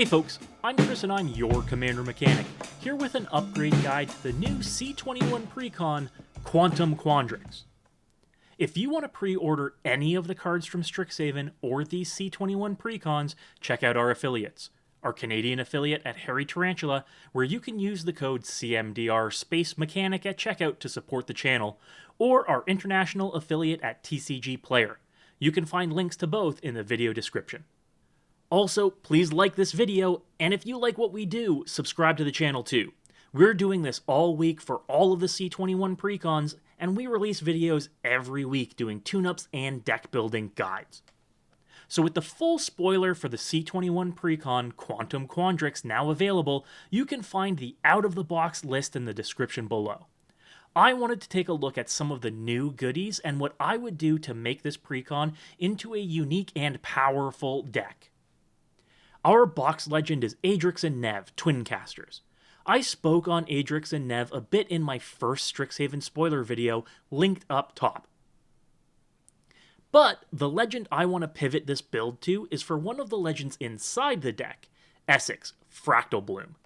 Hey folks, I'm Chris and I'm your Commander Mechanic, here with an upgrade guide to the new C21 Precon, Quantum Quandrix. If you want to pre-order any of the cards from Strixhaven or these C21 Precons, check out our affiliates. Our Canadian affiliate at Harry Tarantula, where you can use the code CMDR Space Mechanic at checkout to support the channel, or our international affiliate at TCG Player. You can find links to both in the video description. Also, please like this video, and if you like what we do, subscribe to the channel too. We're doing this all week for all of the C21 Precons, and we release videos every week doing tune-ups and deck building guides. So with the full spoiler for the C21 Precon Quantum Quandrix now available, you can find the out-of-the-box list in the description below. I wanted to take a look at some of the new goodies and what I would do to make this Precon into a unique and powerful deck. Our box legend is Adrix and Nev, twin casters. I spoke on Adrix and Nev a bit in my first Strixhaven spoiler video, linked up top. But the legend I want to pivot this build to is for one of the legends inside the deck, Esix, Fractal Bloom.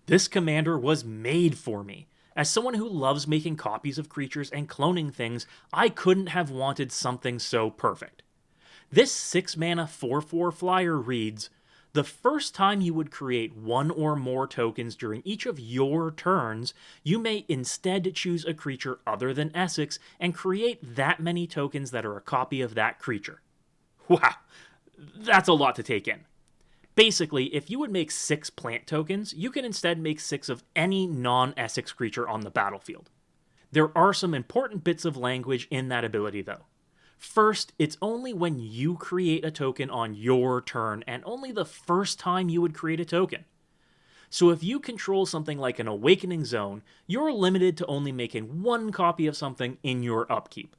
This commander was made for me. As someone who loves making copies of creatures and cloning things, I couldn't have wanted something so perfect. This 6-mana 4/4 flyer reads, the first time you would create one or more tokens during each of your turns, you may instead choose a creature other than Esix and create that many tokens that are a copy of that creature. Wow, that's a lot to take in. Basically, if you would make 6 plant tokens, you can instead make 6 of any non-Esix creature on the battlefield. There are some important bits of language in that ability though. First, it's only when you create a token on your turn, and only the first time you would create a token. So if you control something like an Awakening Zone, you're limited to only making 1 copy of something in your upkeep.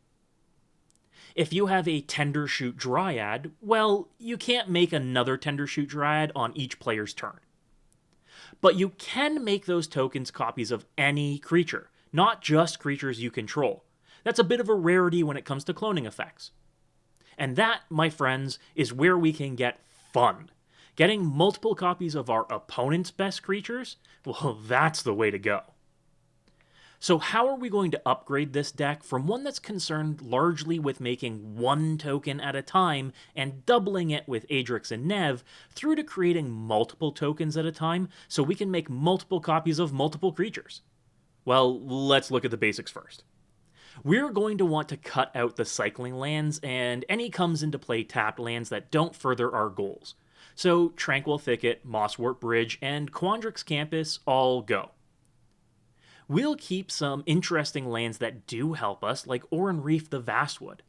If you have a Tendershoot Dryad, well, you can't make another Tendershoot Dryad on each player's turn. But you can make those tokens copies of any creature, not just creatures you control. That's a bit of a rarity when it comes to cloning effects. And that, my friends, is where we can get fun. Getting multiple copies of our opponent's best creatures? Well, that's the way to go. So how are we going to upgrade this deck from one that's concerned largely with making 1 token at a time and doubling it with Adrix and Nev, through to creating multiple tokens at a time so we can make multiple copies of multiple creatures? Well, let's look at the basics first. We're going to want to cut out the cycling lands and any comes into play tapped lands that don't further our goals. So Tranquil Thicket, Mosswort Bridge, and Quandrix Campus all go. We'll keep some interesting lands that do help us, like Oran Reef the Vastwood.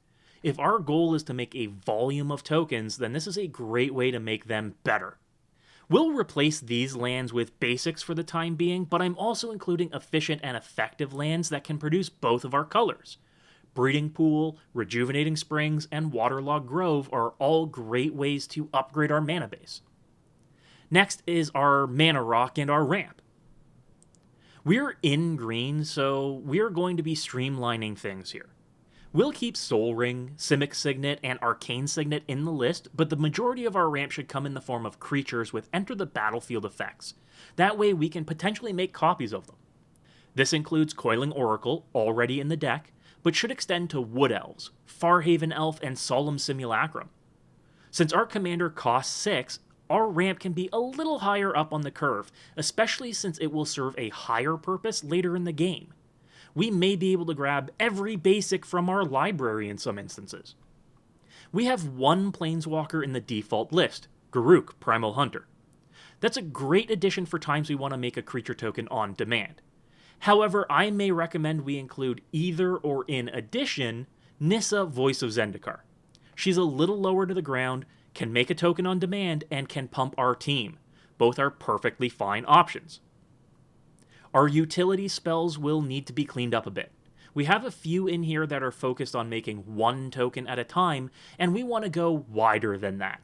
If our goal is to make a volume of tokens, then this is a great way to make them better. We'll replace these lands with basics for the time being, but I'm also including efficient and effective lands that can produce both of our colors. Breeding Pool, Rejuvenating Springs, and Waterlogged Grove are all great ways to upgrade our mana base. Next is our Mana Rock and our ramp. We're in green, so we're going to be streamlining things here. We'll keep Soul Ring, Simic Signet, and Arcane Signet in the list, but the majority of our ramp should come in the form of creatures with Enter the Battlefield effects. That way we can potentially make copies of them. This includes Coiling Oracle, already in the deck, but should extend to Wood Elves, Farhaven Elf, and Solemn Simulacrum. Since our commander costs 6, our ramp can be a little higher up on the curve, especially since it will serve a higher purpose later in the game. We may be able to grab every basic from our library in some instances. We have 1 Planeswalker in the default list, Garruk, Primal Hunter. That's a great addition for times we want to make a creature token on demand. However, I may recommend we include either or in addition, Nissa, Voice of Zendikar. She's a little lower to the ground, can make a token on demand, and can pump our team. Both are perfectly fine options. Our utility spells will need to be cleaned up a bit. We have a few in here that are focused on making 1 token at a time, and we want to go wider than that.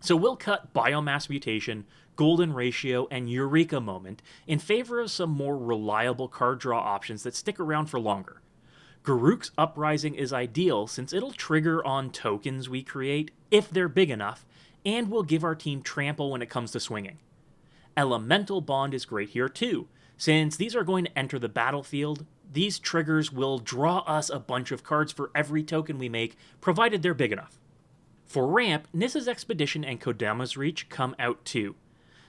So we'll cut Biomass Mutation, Golden Ratio, and Eureka Moment in favor of some more reliable card draw options that stick around for longer. Garruk's Uprising is ideal since it'll trigger on tokens we create, if they're big enough, and will give our team trample when it comes to swinging. Elemental Bond is great here too. Since these are going to enter the battlefield, these triggers will draw us a bunch of cards for every token we make, provided they're big enough. For ramp, Nissa's Expedition and Kodama's Reach come out too.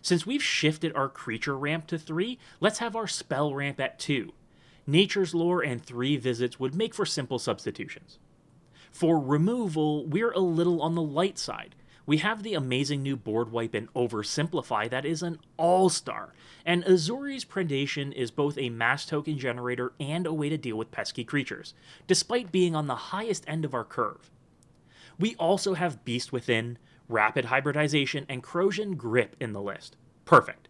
Since we've shifted our creature ramp to 3, let's have our spell ramp at 2. Nature's Lore and 3 visits would make for simple substitutions. For removal, we're a little on the light side. We have the amazing new board wipe and Oversimplify that is an all-star, and Azuri's Predation is both a mass token generator and a way to deal with pesky creatures, despite being on the highest end of our curve. We also have Beast Within, Rapid Hybridization, and Corrosion Grip in the list. Perfect.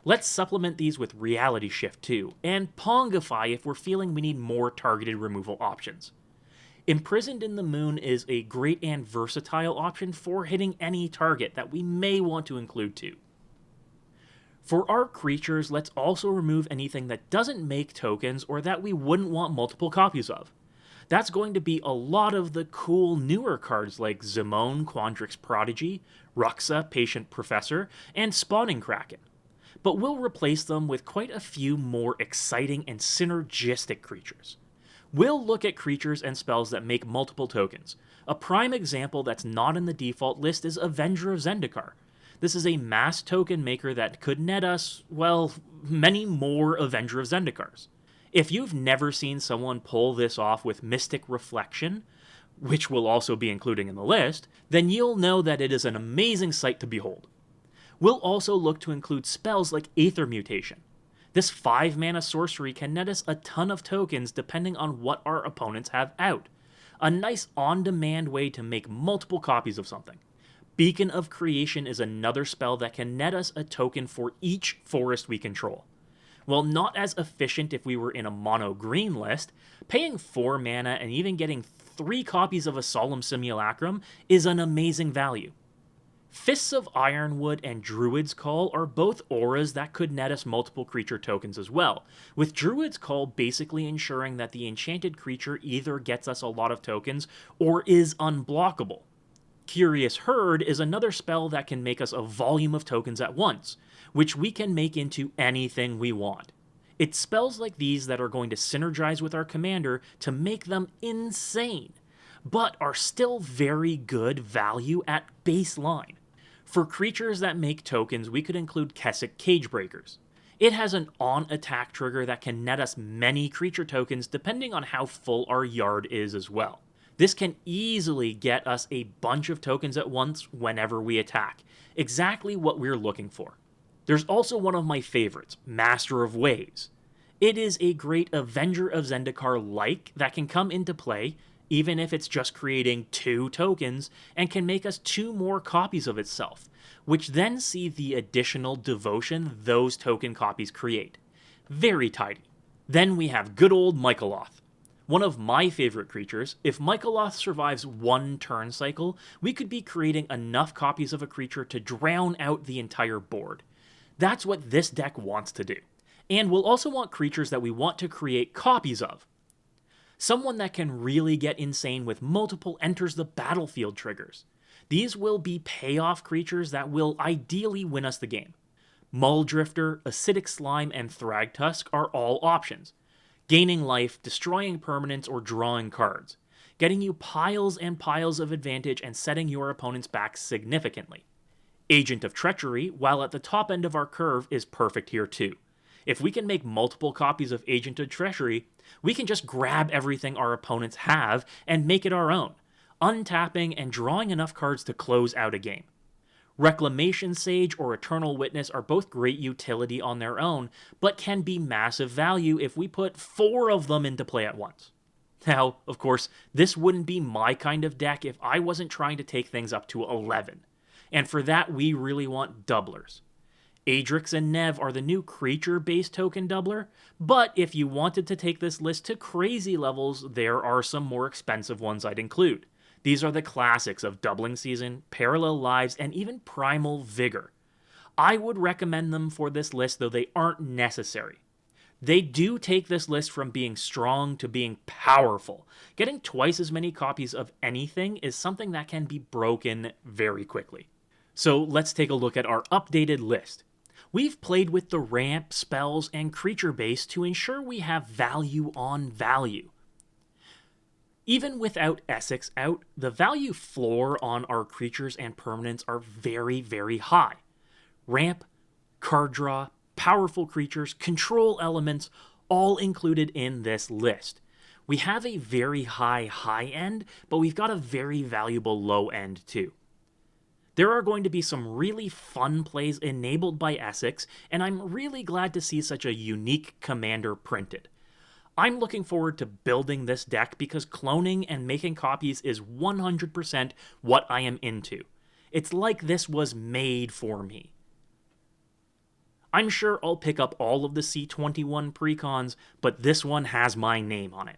Let's supplement these with Reality Shift too, and Pongify if we're feeling we need more targeted removal options. Imprisoned in the Moon is a great and versatile option for hitting any target that we may want to include too. For our creatures, let's also remove anything that doesn't make tokens or that we wouldn't want multiple copies of. That's going to be a lot of the cool newer cards like Zimone, Quandrix Prodigy, Ruxa, Patient Professor, and Spawning Kraken. But we'll replace them with quite a few more exciting and synergistic creatures. We'll look at creatures and spells that make multiple tokens. A prime example that's not in the default list is Avenger of Zendikar. This is a mass token maker that could net us, well, many more Avenger of Zendikars. If you've never seen someone pull this off with Mystic Reflection, which we'll also be including in the list, then you'll know that it is an amazing sight to behold. We'll also look to include spells like Aether Mutation. This 5-mana sorcery can net us a ton of tokens depending on what our opponents have out. A nice on-demand way to make multiple copies of something. Beacon of Creation is another spell that can net us a token for each forest we control. While not as efficient if we were in a mono-green list, paying 4 mana and even getting 3 copies of a Solemn Simulacrum is an amazing value. Fists of Ironwood and Druid's Call are both auras that could net us multiple creature tokens as well, with Druid's Call basically ensuring that the enchanted creature either gets us a lot of tokens or is unblockable. Curious Herd is another spell that can make us a volume of tokens at once, which we can make into anything we want. It's spells like these that are going to synergize with our commander to make them insane, but are still very good value at baseline. For creatures that make tokens, we could include Kessig Cagebreakers. It has an on-attack trigger that can net us many creature tokens depending on how full our yard is as well. This can easily get us a bunch of tokens at once whenever we attack, exactly what we're looking for. There's also one of my favorites, Master of Waves. It is a great Avenger of Zendikar-like that can come into play, even if it's just creating 2 tokens, and can make us 2 more copies of itself, which then see the additional devotion those token copies create. Very tidy. Then we have good old Michaeloth. One of my favorite creatures. If Michaeloth survives 1 turn cycle, we could be creating enough copies of a creature to drown out the entire board. That's what this deck wants to do. And we'll also want creatures that we want to create copies of. Someone that can really get insane with multiple enters the battlefield triggers. These will be payoff creatures that will ideally win us the game. Muldrifter, Acidic Slime, and Thragtusk are all options. Gaining life, destroying permanents, or drawing cards. Getting you piles and piles of advantage and setting your opponents back significantly. Agent of Treachery, while at the top end of our curve, is perfect here too. If we can make multiple copies of Agent of Treachery, we can just grab everything our opponents have and make it our own, untapping and drawing enough cards to close out a game. Reclamation Sage or Eternal Witness are both great utility on their own, but can be massive value if we put 4 of them into play at once. Now, of course, this wouldn't be my kind of deck if I wasn't trying to take things up to 11, and for that we really want doublers. Adrix and Nev are the new creature-based token doubler, but if you wanted to take this list to crazy levels, there are some more expensive ones I'd include. These are the classics of Doubling Season, Parallel Lives, and even Primal Vigor. I would recommend them for this list, though they aren't necessary. They do take this list from being strong to being powerful. Getting twice as many copies of anything is something that can be broken very quickly. So let's take a look at our updated list. We've played with the ramp, spells, and creature base to ensure we have value on value. Even without Esix out, the value floor on our creatures and permanents are very, very high. Ramp, card draw, powerful creatures, control elements, all included in this list. We have a very high end, but we've got a very valuable low end too. There are going to be some really fun plays enabled by Esix, and I'm really glad to see such a unique commander printed. I'm looking forward to building this deck because cloning and making copies is 100% what I am into. It's like this was made for me. I'm sure I'll pick up all of the C21 Precons, but this one has my name on it.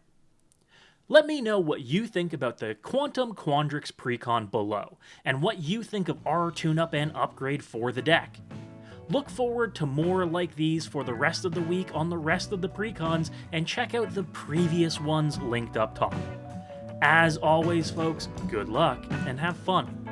Let me know what you think about the Quantum Quandrix Precon below, and what you think of our tune-up and upgrade for the deck. Look forward to more like these for the rest of the week on the rest of the Precons, and check out the previous ones linked up top. As always, folks, good luck and have fun.